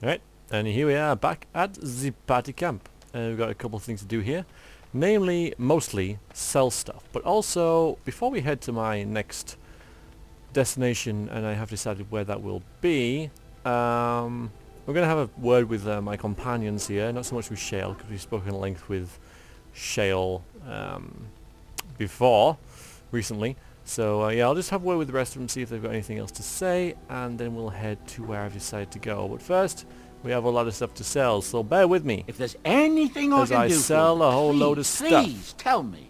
Alright, and here we are back at the party camp. We've got a couple of things to do here. Namely, mostly, sell stuff. But also, before we head to my next destination, and I have decided where that will be, we're going to have a word with my companions here. Not so much with Shale, because we've spoken at length with Shale recently. So yeah, I'll just have a word with the rest of them, see if they've got anything else to say, and then we'll head to where I've decided to go. But first, we have a lot of stuff to sell, so bear with me. If there's anything I can do sell for you, a whole load of stuff. Please tell me.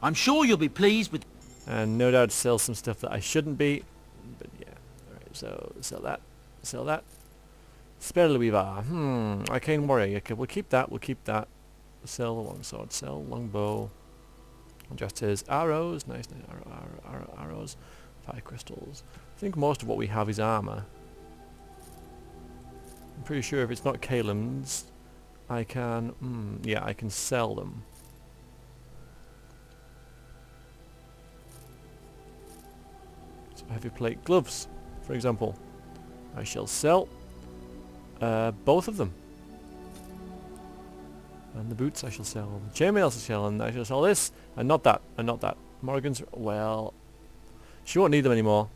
I'm sure you'll be pleased with... And no doubt sell some stuff that I shouldn't be. But yeah, alright, so sell that. Sell that. Spellweaver. Arcane Warrior. Okay, we'll keep that. Sell the longsword. Sell longbow. Just his arrows. Nice arrows. Fire crystals. I think most of what we have is armor. I'm pretty sure if it's not Caelim's, I can... yeah, I can sell them. So heavy plate gloves, for example. I shall sell both of them. And the boots I shall sell. Chainmail I shall sell, and I shall sell this, and not that, and not that. Morrigan's, well, she won't need them anymore,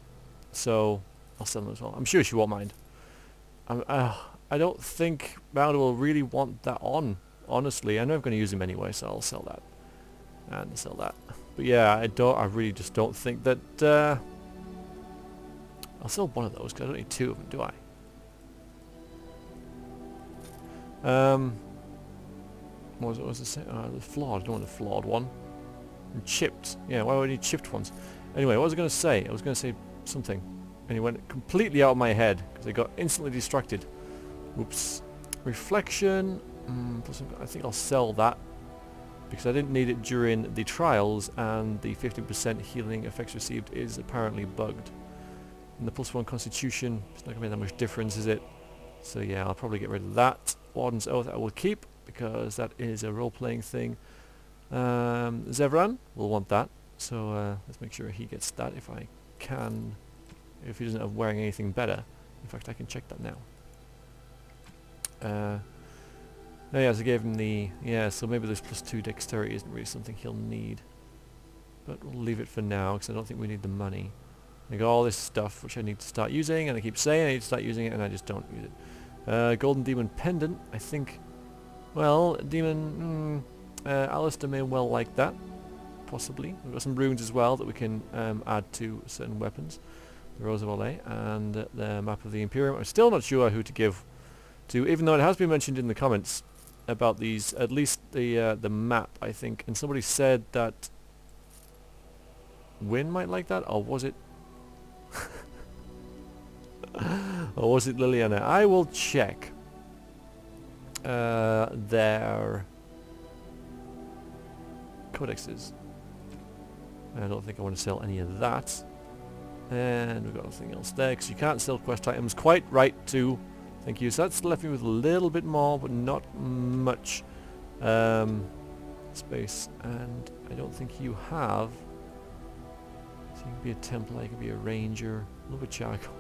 so I'll sell them as well. I'm sure she won't mind. I don't think Balder will really want that on, honestly. I know I'm going to use him anyway, so I'll sell that. And sell that. But yeah, I really just don't think that, I'll sell one of those, because I don't need two of them, do I? What was it? The flawed. I don't want the flawed one. And chipped. Yeah, why would I need chipped ones? Anyway, what was I going to say? I was going to say something. And it went completely out of my head, because I got instantly distracted. Oops. Reflection. I think I'll sell that, because I didn't need it during the trials, and the 50% healing effects received is apparently bugged. And the +1 constitution, it's not going to make that much difference, is it? So yeah, I'll probably get rid of that. Warden's Oath I will keep, because that is a role-playing thing. Zevran will want that, so let's make sure he gets that if I can, if he doesn't have wearing anything better. In fact, I can check that now. Oh yeah, so I gave him the... yeah, so maybe this +2 dexterity isn't really something he'll need. But we'll leave it for now, because I don't think we need the money. I got all this stuff which I need to start using, and I keep saying I need to start using it, and I just don't use it. Golden Demon Pendant, I think... well, Demon... Alistair may well like that. Possibly. We've got some runes as well that we can add to certain weapons. The Rose of Olay, and the Map of the Imperium. I'm still not sure who to give to, even though it has been mentioned in the comments about these, at least the map, I think. And somebody said that Wynn might like that, or was it... or was it Liliana? I will check their codexes. I don't think I want to sell any of that. And we've got nothing else there, because you can't sell quest items. Quite right too. Thank you. So that's left me with a little bit more, but not much space. And I don't think you have... so you can be a Templar, you can be a Ranger, a little bit charcoal.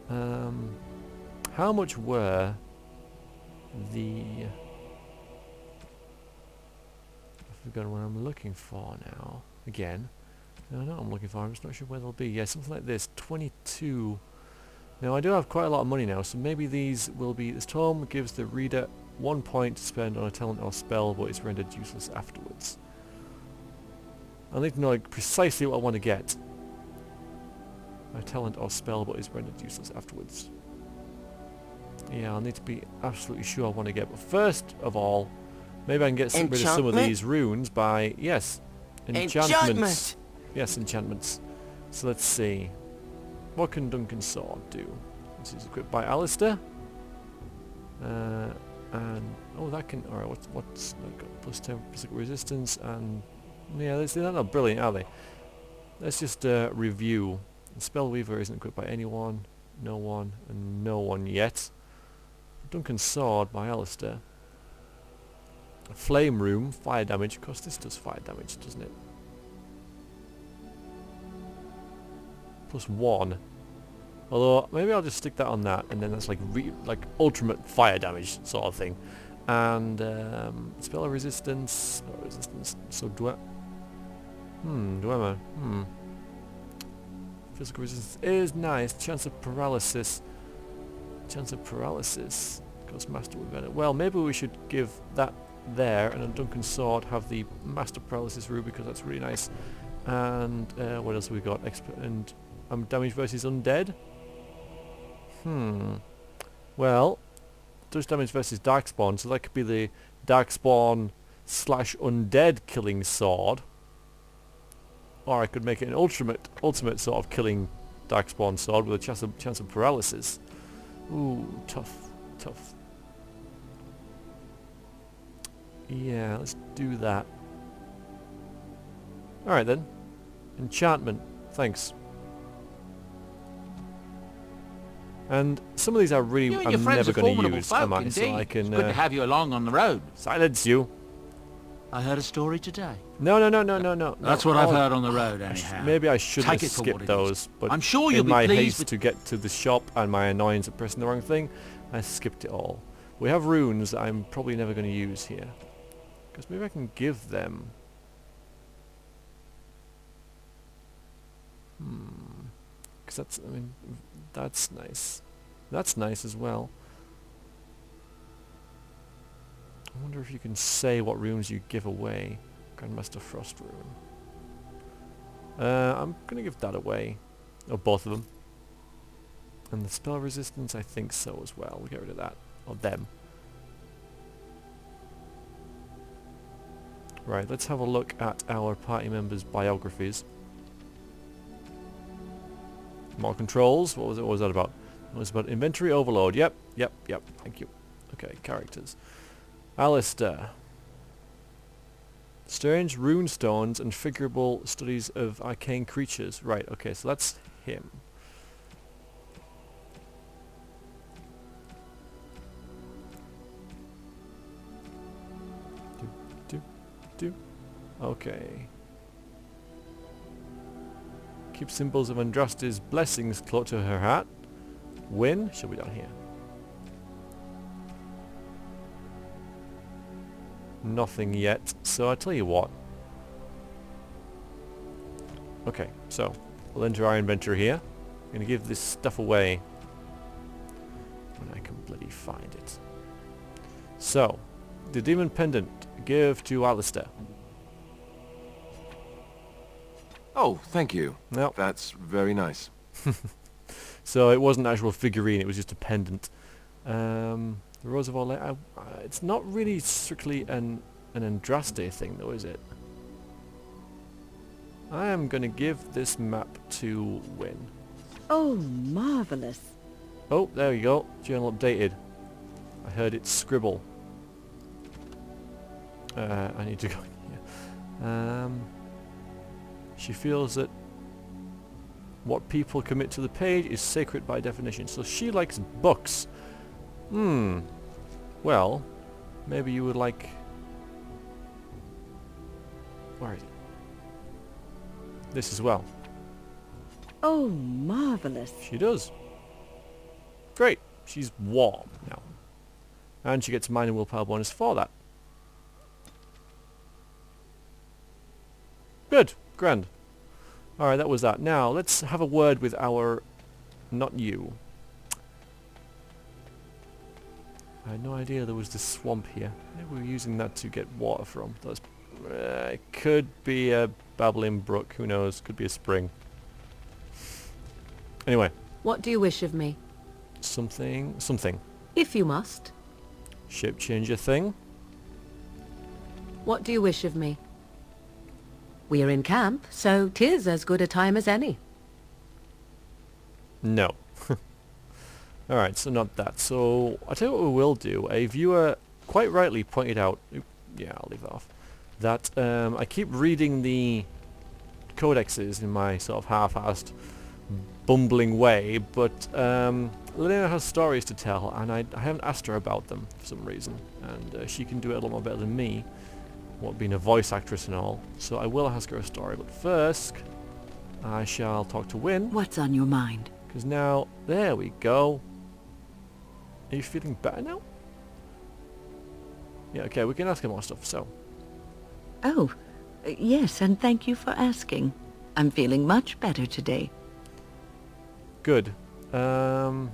Yeah. How much were the... I've forgotten what I'm looking for now. Again. I don't know what I'm looking for, I'm just not sure where they'll be. Yeah, something like this. 22. Now I do have quite a lot of money now, so maybe these will be... this tome gives the reader 1 point to spend on a talent or spell, but it's rendered useless afterwards. I need to know precisely what I want to get. A talent or spell, but is rendered useless afterwards. Yeah, I'll need to be absolutely sure I want to get. But first of all, maybe I can get rid of some of these runes by... yes, enchantments. Yes, enchantments. So let's see. What can Duncan's Sword do? This is equipped by Alistair. And... oh, that can... alright, what's... got +10 physical resistance, and... yeah, they're not brilliant, are they? Let's just review. Spellweaver isn't equipped by anyone, no one, and no one yet. Duncan's Sword by Alistair. Flame Room, fire damage. Of course, this does fire damage, doesn't it? +1. Although, maybe I'll just stick that on that, and then that's like ultimate fire damage sort of thing. And spell resistance. So do I... Physical resistance is nice. Chance of paralysis. Ghost Master would better. Well, maybe we should give that there, and a Duncan Sword have the Master Paralysis Rule, because that's really nice. And what else have we got? And damage versus undead. Well, does damage versus Darkspawn, so that could be the Darkspawn / undead killing sword. Or I could make it an ultimate sort of killing Darkspawn sword with a chance of paralysis. Ooh, tough. Yeah, let's do that. Alright then. Enchantment. Thanks. And some of these I'm never going to use, am I? So I can... It's good to have you along on the road. Silence you. I heard a story today. No. That's what I've heard on the road, anyhow. Maybe I shouldn't have skipped those, but I'm sure you'll in be my pleased haste to get to the shop and my annoyance of pressing the wrong thing, I skipped it all. We have runes that I'm probably never going to use here. Because maybe I can give them... Because that's, I mean, that's nice. That's nice as well. I wonder if you can say what runes you give away. Grandmaster Frost rune. I'm going to give that away. Or both of them. And the spell resistance, I think so as well. We'll get rid of that. Or them. Right, let's have a look at our party members' biographies. More controls. What was that about? It was about inventory overload. Yep. Thank you. Okay, characters. Alistair. Strange rune stones and figurable studies of arcane creatures. Right, okay, so that's him. Do. Okay. Keep symbols of Andraste's blessings close to her hat. Win. She'll be down here. Nothing yet. So I tell you what. Okay, so we'll enter our inventory here. I'm gonna give this stuff away when I can bloody find it. So, the demon pendant, give to Alistair. Oh, thank you. No. That's very nice. So it wasn't an actual figurine, it was just a pendant. The Rose of Orlais, it's not really strictly an Andraste thing though, is it? I am going to give this map to Win. Oh, marvellous. Oh, there you go. Journal updated. I heard it scribble. I need to go here. She feels that what people commit to the page is sacred by definition. So she likes books. Well, maybe you would like... Where is it? This as well. Oh, marvellous. She does. Great. She's warm now. And she gets a minor willpower bonus for that. Good. Grand. Alright, that was that. Now, let's have a word with our... Not you. I had no idea there was this swamp here. Maybe we were using that to get water from. That's, it could be a babbling brook. Who knows? Could be a spring. Anyway. What do you wish of me? Something. If you must. Shape changer thing. What do you wish of me? We are in camp, so 'tis as good a time as any. No. Alright, so not that. So, I'll tell you what we will do. A viewer quite rightly pointed out... yeah, I'll leave that off. That I keep reading the codexes in my sort of half-assed, bumbling way, but Lena has stories to tell, and I haven't asked her about them for some reason. And she can do it a lot more better than me, what being a voice actress and all. So I will ask her a story, but first I shall talk to Win. What's on your mind? Because now, there we go. Are you feeling better now? Yeah, okay, we can ask him more stuff, so. Oh, yes, and thank you for asking. I'm feeling much better today. Good. I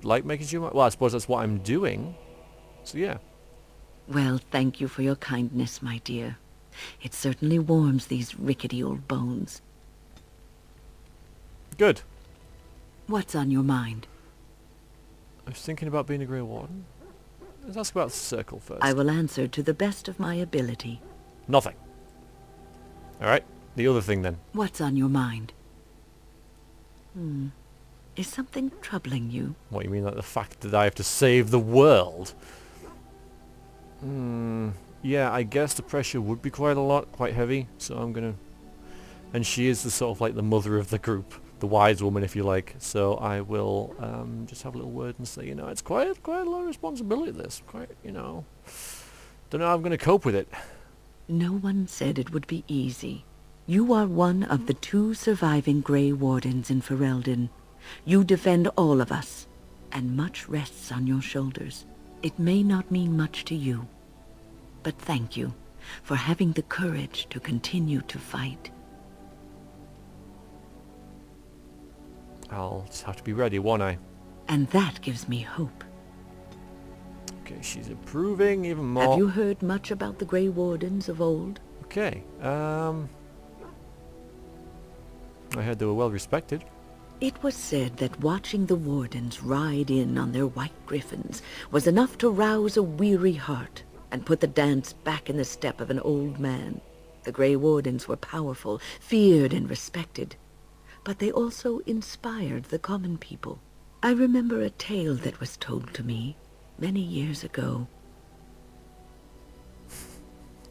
like making sure... Well, I suppose that's what I'm doing. So, yeah. Well, thank you for your kindness, my dear. It certainly warms these rickety old bones. Good. What's on your mind? I was thinking about being a Grey Warden. Let's ask about the circle first. I will answer to the best of my ability. Nothing. Alright, the other thing then. What's on your mind? Is something troubling you? What, you mean like the fact that I have to save the world? Yeah, I guess the pressure would be quite a lot, quite heavy, so I'm gonna... And she is the sort of like the mother of the group, the wise woman if you like, so I will just have a little word and say, you know, it's quite a lot of responsibility this, quite, you know... Don't know how I'm gonna cope with it. No one said it would be easy. You are one of the 2 surviving Grey Wardens in Ferelden. You defend all of us, and much rests on your shoulders. It may not mean much to you, but thank you for having the courage to continue to fight. I'll just have to be ready, won't I? And that gives me hope. Okay, she's improving even more. Have you heard much about the Grey Wardens of old? Okay, I heard they were well respected. It was said that watching the Wardens ride in on their white griffins was enough to rouse a weary heart and put the dance back in the step of an old man. The Grey Wardens were powerful, feared and respected, but they also inspired the common people. I remember a tale that was told to me many years ago.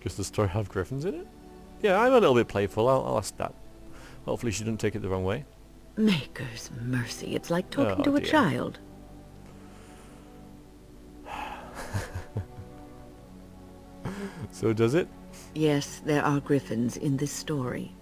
Does the story have griffins in it? Yeah, I'm a little bit playful, I'll ask that. Hopefully she didn't take it the wrong way. Maker's mercy, it's like talking Oh, to a dear. child. So does it? Yes, there are griffins in this story.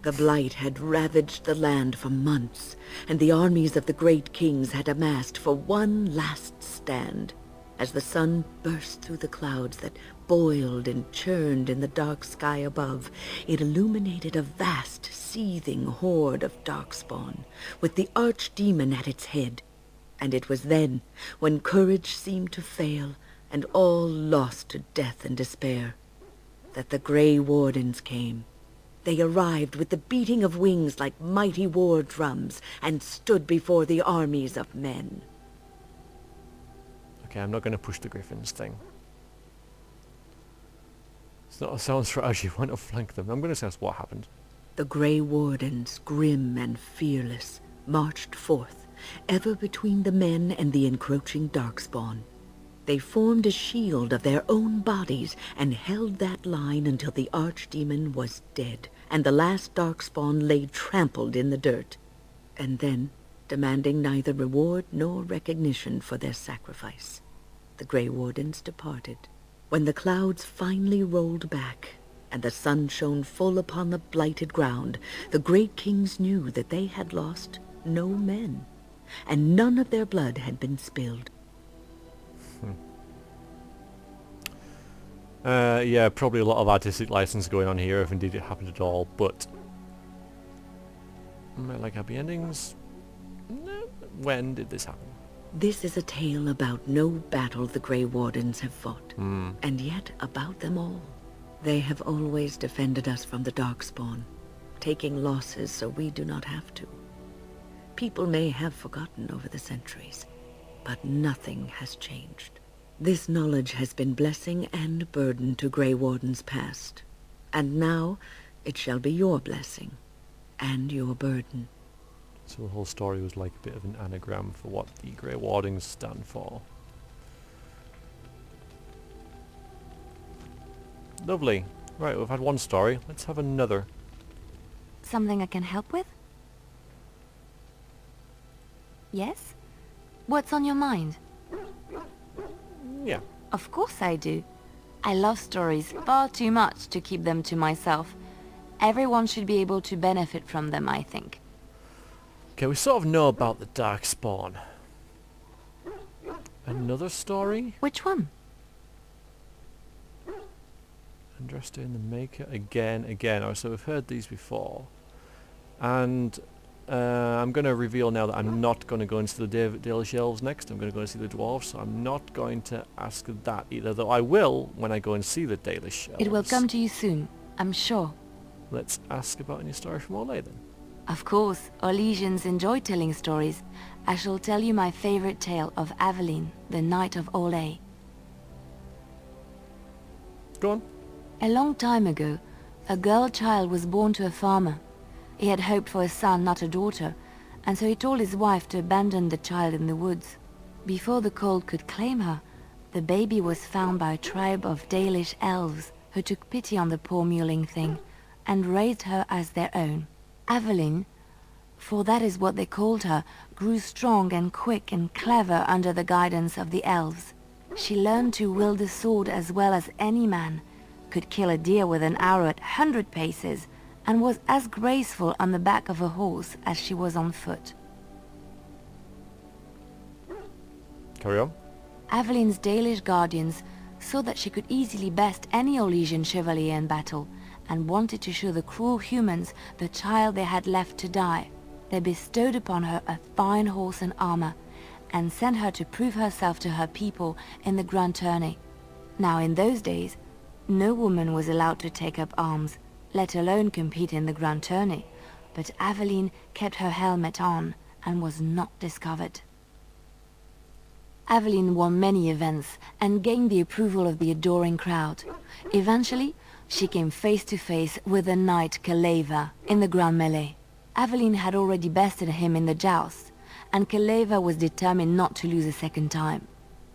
The blight had ravaged the land for months, and the armies of the great kings had amassed for one last stand. As the sun burst through the clouds that boiled and churned in the dark sky above, it illuminated a vast, seething horde of darkspawn, with the archdemon at its head. And it was then, when courage seemed to fail, and all lost to death and despair, that the Grey Wardens came. They arrived with the beating of wings like mighty war drums, and stood before the armies of men. Okay, I'm not going to push the griffins thing. It's not a sound strategy, why not flank them? I'm going to ask what happened. The Grey Wardens, grim and fearless, marched forth, ever between the men and the encroaching darkspawn. They formed a shield of their own bodies and held that line until the archdemon was dead, and the last darkspawn lay trampled in the dirt. And then, demanding neither reward nor recognition for their sacrifice, the Grey Wardens departed. When the clouds finally rolled back, and the sun shone full upon the blighted ground, the great kings knew that they had lost no men, and none of their blood had been spilled. Yeah, probably a lot of artistic license going on here, if indeed it happened at all, but... I like happy endings. No. When did this happen? This is a tale about no battle the Grey Wardens have fought, and yet about them all. They have always defended us from the Darkspawn, taking losses so we do not have to. People may have forgotten over the centuries, but nothing has changed. This knowledge has been blessing and burden to Grey Wardens past, and now it shall be your blessing and your burden. So the whole story was like a bit of an anagram for what the Grey Wardens stand for. Lovely. Right, we've had one story. Let's have another. Something I can help with? Yes? What's on your mind? Yeah. Of course I do. I love stories far too much to keep them to myself. Everyone should be able to benefit from them, I think. Okay, we sort of know about the Darkspawn. Another story? Which one? Interested in the Maker again. Oh, so we've heard these before. And I'm going to reveal now that I'm not going to go into the Dalish Elves next. I'm going to go and see the Dwarves, so I'm not going to ask that either, though I will when I go and see the Dalish Elves. It will come to you soon, I'm sure. Let's ask about any story from Olay then. Of course, Orlesians enjoy telling stories. I shall tell you my favorite tale of Aveline, the Knight of Olay. Go on. A long time ago, a girl child was born to a farmer. He had hoped for a son, not a daughter, and so he told his wife to abandon the child in the woods. Before the cold could claim her, the baby was found by a tribe of Dalish elves who took pity on the poor mewling thing and raised her as their own. Aveline, for that is what they called her, grew strong and quick and clever under the guidance of the elves. She learned to wield the sword as well as any man, could kill a deer with an arrow at 100 paces, and was as graceful on the back of a horse as she was on foot. Carry on. Aveline's Dalish guardians saw that she could easily best any Orlesian chevalier in battle, and wanted to show the cruel humans the child they had left to die. They bestowed upon her a fine horse and armor, and sent her to prove herself to her people in the grand tourney. Now in those days, no woman was allowed to take up arms, let alone compete in the grand tourney, but Aveline kept her helmet on and was not discovered. Aveline won many events and gained the approval of the adoring crowd. Eventually, she came face to face with the knight Kaleva in the grand melee. Aveline had already bested him in the joust, and Kaleva was determined not to lose a second time.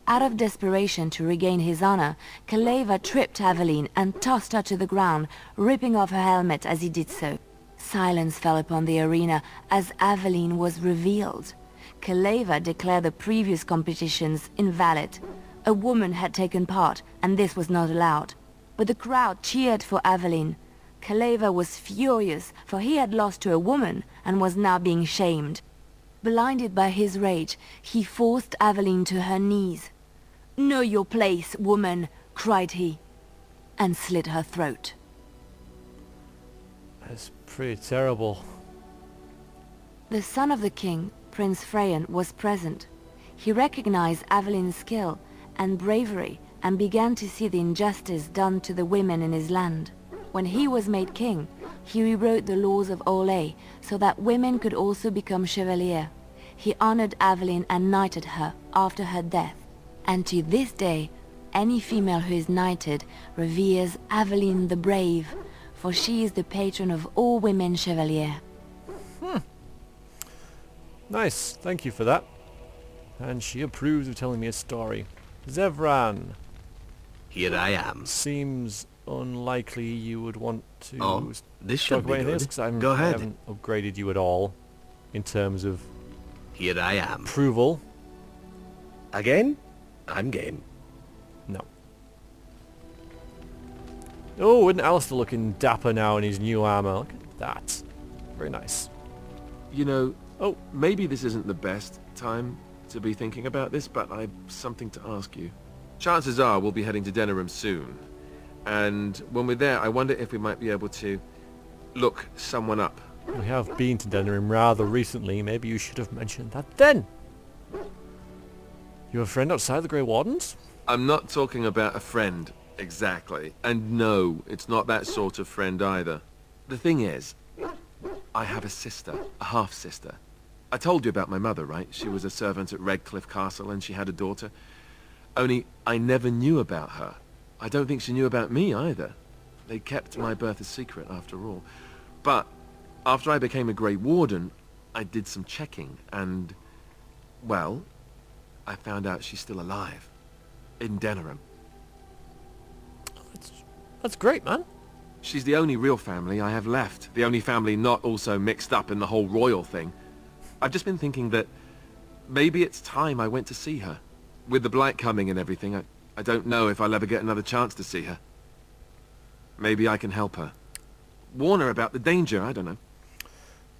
Out of desperation to regain his honor, Kaleva tripped Aveline and tossed her to the ground, ripping off her helmet as he did so. Silence fell upon the arena as Aveline was revealed. Kaleva declared the previous competitions invalid. A woman had taken part, and this was not allowed. But the crowd cheered for Aveline. Kaleva was furious, for he had lost to a woman and was now being shamed. Blinded by his rage, he forced Aveline to her knees. "Know your place, woman," cried he, and slit her throat. That's pretty terrible. The son of the king, Prince Freyan, was present. He recognized Aveline's skill and bravery and began to see the injustice done to the women in his land. When he was made king, he rewrote the laws of Olay so that women could also become chevalier. He honored Aveline and knighted her after her death. And to this day, any female who is knighted reveres Aveline the Brave, for she is the patron of all women chevalier. Nice, thank you for that. And she approves of telling me a story. Zevran. Here I am. Seems unlikely you would want to Oh, this talk should about be anything good. else, 'cause Go I ahead. haven't upgraded you at all in terms of Here I am. approval. Again? I'm game. No. Oh, isn't Alistair looking dapper now in his new armor? Look at that. Very nice. You know, Oh, maybe this isn't the best time to be thinking about this, but I've something to ask you. Chances are we'll be heading to Denerim soon. And when we're there, I wonder if we might be able to look someone up. we have been to Denerim rather recently. Maybe you should have mentioned that then. You have a friend outside the Grey Wardens? I'm not talking about a friend, exactly. And no, it's not that sort of friend either. The thing is, I have a sister, a half-sister. I told you about my mother, right? She was a servant at Redcliffe Castle and she had a daughter. Only I never knew about her. I don't think she knew about me either. They kept my birth a secret after all. But after I became a Grey Warden, I did some checking and, well, I found out she's still alive. In Denerim. That's great, man. She's the only real family I have left. The only family not also mixed up in the whole royal thing. I've just been thinking that maybe it's time I went to see her. With the blight coming and everything, I don't know if I'll ever get another chance to see her. Maybe I can help her. Warn her about the danger, I don't know.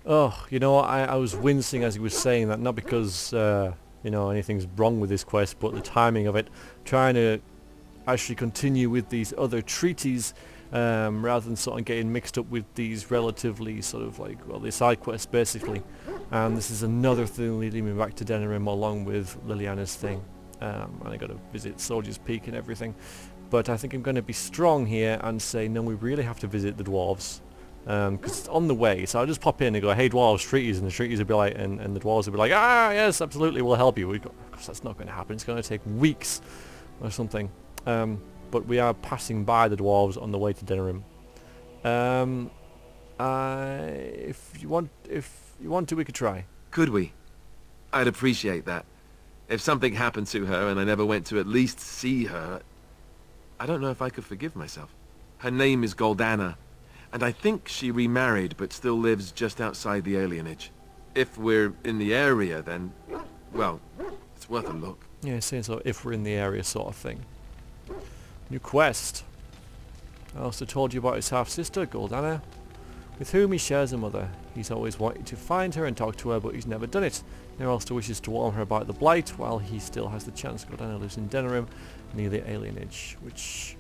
Oh, you know, I was wincing as he was saying that, not because, you know, anything's wrong with this quest, but the timing of it. Trying to actually continue with these other treaties, rather than sort of getting mixed up with these relatively sort of like, well, the side quests basically. And this is another thing leading me back to Denerim along with Liliana's thing. And I got to visit Soldier's Peak and everything. But I think I'm going to be strong here and say, no, we really have to visit the dwarves. Because it's on the way, so I'll just pop in and go, hey dwarves, treaties, and the treaties will be like, and the dwarves will be like, ah, yes, absolutely, we'll help you. Of course, that's not going to happen. It's going to take weeks or something. But we are passing by the dwarves on the way to Denerim. If you want to, we could try. Could we? I'd appreciate that. If something happened to her and I never went to at least see her, I don't know if I could forgive myself. Her name is Goldana, and I think she remarried but still lives just outside the alienage. If we're in the area, then, well, it's worth a look. Yeah, saying so, if we're in the area sort of thing. New quest. I also told you about his half-sister, Goldana, with whom he shares a mother. He's always wanted to find her and talk to her, but he's never done it. Now also wishes to warn her about the Blight while he still has the chance. Goldana lives in Denerim, near the alienage, which,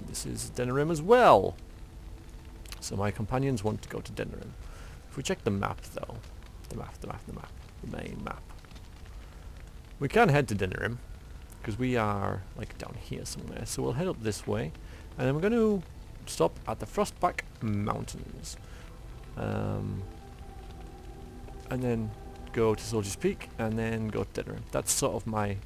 this is Denerim as well. So my companions want to go to Denerim. If we check the map though, the main map. We can head to Denerim, because we are like down here somewhere. So we'll head up this way, and then we're going to stop at the Frostback Mountains. And then go to Soldier's Peak, and then go to Denerim. That's sort of my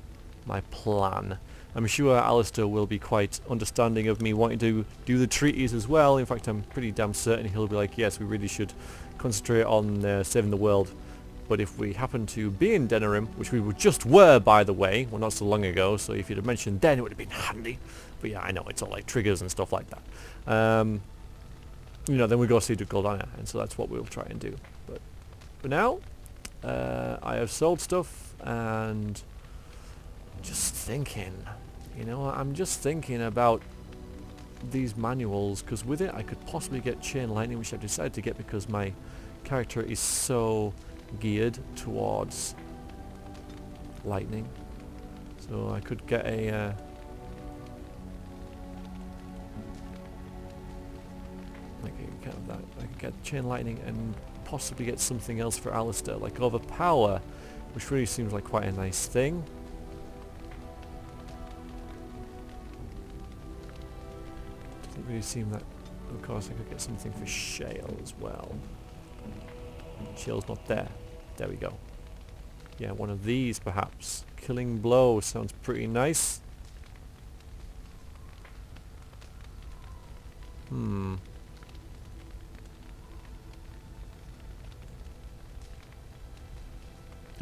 plan. I'm sure Alistair will be quite understanding of me wanting to do the treaties as well. In fact, I'm pretty damn certain he'll be like, yes, we really should concentrate on saving the world. But if we happen to be in Denerim, which we just were, by the way, well, not so long ago, so if you'd have mentioned then, it would have been handy. But yeah, I know, it's all like triggers and stuff like that. You know, then we go see the Goldana, and so that's what we'll try and do. But for now, I have sold stuff, and just thinking, you know, I'm just thinking about these manuals, because with it I could possibly get Chain Lightning, which I've decided to get because my character is so geared towards lightning. So I could get a I could get Chain Lightning and possibly get something else for Alistair, like Overpower, which really seems like quite a nice thing. Doesn't really seem that. Of course, I could get something for Shale as well. Shale's not there. There we go. Yeah, one of these perhaps. Killing Blow sounds pretty nice. You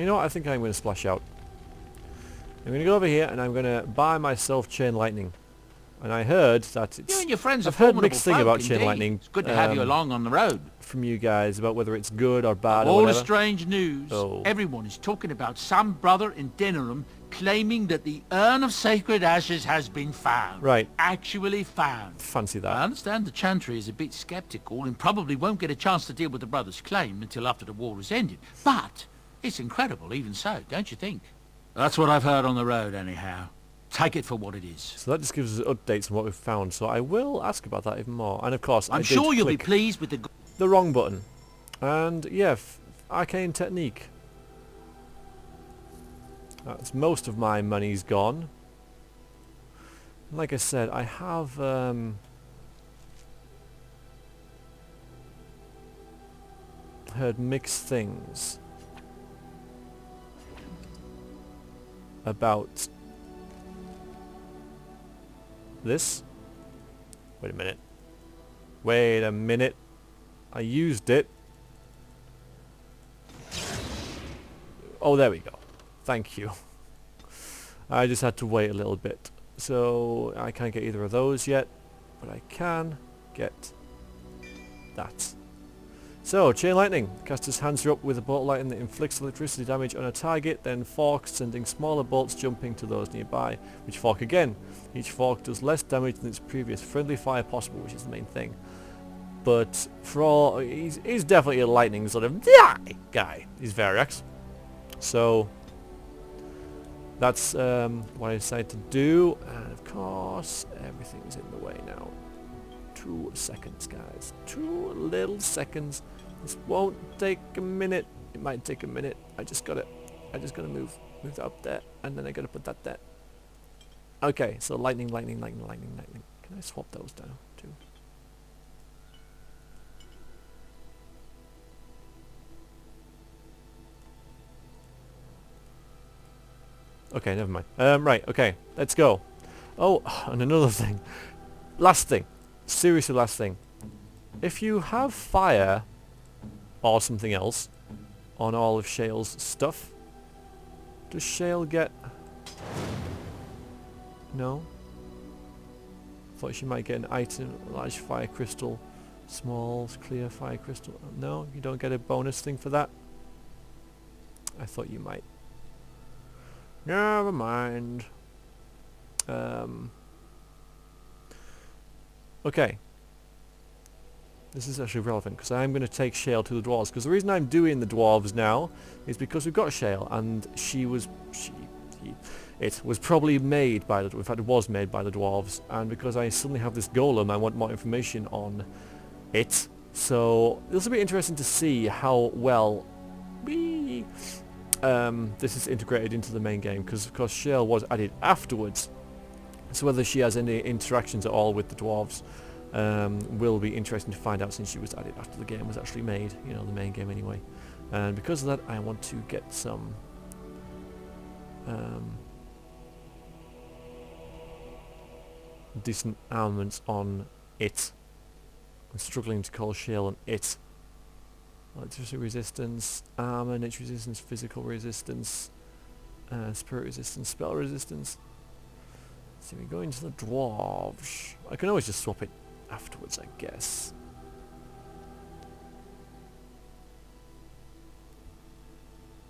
know what, I think I'm going to splash out. I'm going to go over here and I'm going to buy myself Chain Lightning. And I heard that it's... You and your friends are I've heard formidable mixed thing folk, about Chain indeed. Lightning. It's good to have you along on the road. From you guys about whether it's good or bad or All the whatever. strange news. Oh. Everyone is talking about some brother in Denerim claiming that the urn of sacred ashes has been found. Right. Actually found. Fancy I that. understand the Chantry is a bit sceptical and probably won't get a chance to deal with the brother's claim until after the war has ended. But it's incredible even so, don't you think? That's what I've heard on the road anyhow. Take it for what it is. So that just gives us updates on what we've found. So I will ask about that even more. And of course, I'm I did sure you'll be click pleased with the wrong button. And yeah, Arcane Technique. That's most of my money's gone. Like I said, I have heard mixed things about this. Wait a minute. Wait a minute. I used it. Oh, there we go. Thank you. I just had to wait a little bit. So I can't get either of those yet, but I can get that. So, Chain Lightning. Caster's hands are up with a bolt lightning that inflicts electricity damage on a target, then forks, sending smaller bolts jumping to those nearby, which fork again. Each fork does less damage than its previous friendly fire possible, which is the main thing. but for all, he's definitely a lightning sort of guy. He's Variax. So that's what I decided to do, and of course everything's in the way now. 2 seconds, guys. 2 little seconds. This won't take a minute. It might take a minute. I just gotta move that up there, and then I gotta put that there. Okay, so lightning. Can I swap those down too? Okay, never mind. Right, okay, let's go. Oh, and another thing. Last thing. Seriously, last thing. If you have fire or something else on all of Shale's stuff, does Shale get... No? Thought she might get an item, large fire crystal, small clear fire crystal. No, you don't get a bonus thing for that? I thought you might. Never mind. Okay. This is actually relevant because I'm going to take Shale to the dwarves, because the reason I'm doing the dwarves now is because we've got Shale, and it was probably made by the, in fact it was made by the dwarves, and because I suddenly have this golem, I want more information on it. So this will be interesting to see how well this is integrated into the main game, because of course Shale was added afterwards. So whether she has any interactions at all with the dwarves will be interesting to find out, since she was added after the game was actually made, you know, the main game anyway. And because of that, I want to get some decent armaments on it. I'm struggling to call Shale on it. Electricity resistance, armor, nature resistance, physical resistance, spirit resistance, spell resistance. So we go into the dwarves. I can always just swap it afterwards, I guess.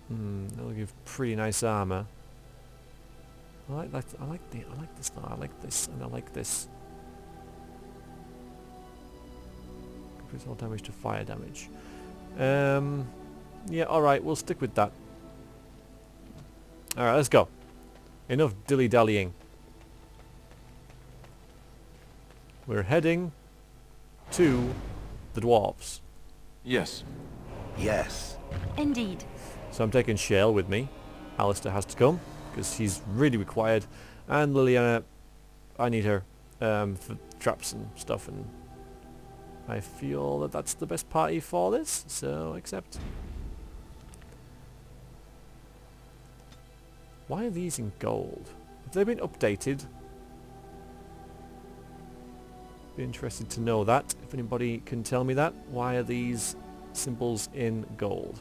That'll give pretty nice armor. I like that. I like this. I like this, and I like this. Increase all damage to fire damage. Yeah, alright, we'll stick with that. Alright, let's go. Enough dilly-dallying. We're heading to the dwarves. Yes. Yes. Indeed. So I'm taking Shale with me. Alistair has to come, because he's really required. And Liliana, I need her for traps and stuff, and I feel that that's the best party for this, so accept. Why are these in gold? Have they been updated? Be interested to know that, if anybody can tell me that. Why are these symbols in gold?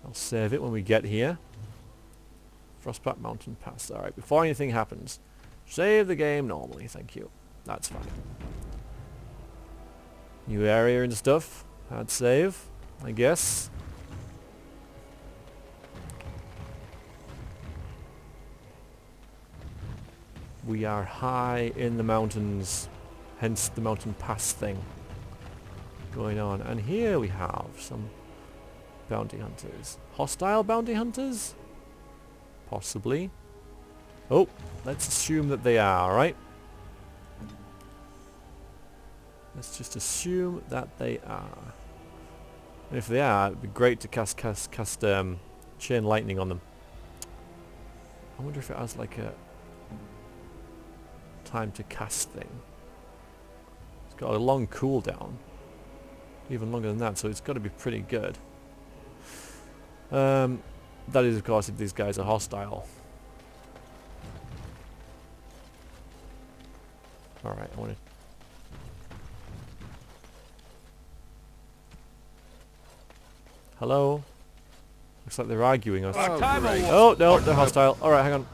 I'll save it when we get here. Frostback Mountain Pass. Alright, before anything happens, save the game normally, thank you. That's fine. New area and stuff. Hard save, I guess. We are high in the mountains, hence the mountain pass thing going on. And here we have some bounty hunters. Hostile bounty hunters? Possibly. Oh, let's assume that they are, right? Let's just assume that they are. And if they are, it'd be great to cast chain lightning on them. I wonder if it has like a time to cast thing. It's got a long cooldown. Even longer than that, so it's got to be pretty good. That is, of course, if these guys are hostile. Alright, I want to... Hello? Looks like they're arguing us. Oh, great. Oh, no, they're hostile. Alright, hang on.